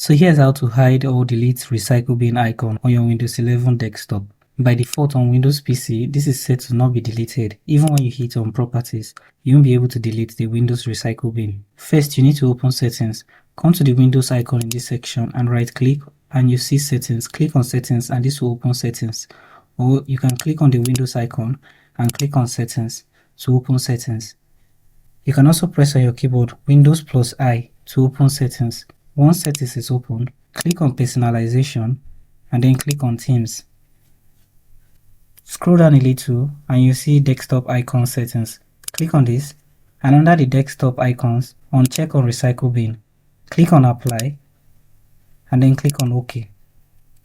So here's how to hide or delete recycle bin icon on your Windows 11 desktop. By default on Windows PC, this is set to not be deleted. Even when you hit on properties, you won't be able to delete the Windows recycle bin. First, you need to open settings. Come to the Windows icon in this section and right click and you see settings. Click on settings and this will open settings. Or you can click on the Windows icon and click on settings to open settings. You can also press on your keyboard Windows plus I to open settings. Once settings is open, click on personalization and then click on themes. Scroll down a little and you see desktop icon settings. Click on this and under the desktop icons, uncheck on recycle bin. Click on apply and then click on OK.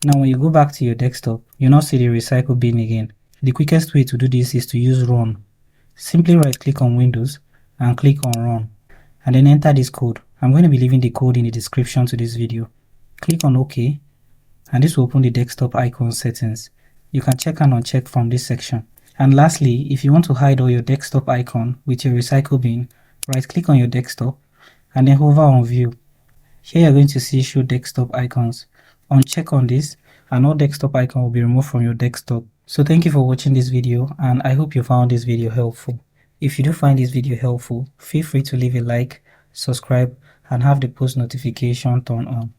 Now when you go back to your desktop, you'll not see the recycle bin again. The quickest way to do this is to use run. Simply right click on Windows and click on run and then enter this code. I'm going to be leaving the code in the description to this video. Click on OK and this will open the desktop icon settings. You can check and uncheck from this section. And lastly, if you want to hide all your desktop icon with your recycle bin, right click on your desktop and then hover on view. Here you're going to see show desktop icons. Uncheck on this and all desktop icon will be removed from your desktop. So thank you for watching this video and I hope you found this video helpful. If you do find this video helpful, feel free to leave a like, subscribe and have the post notification turned on.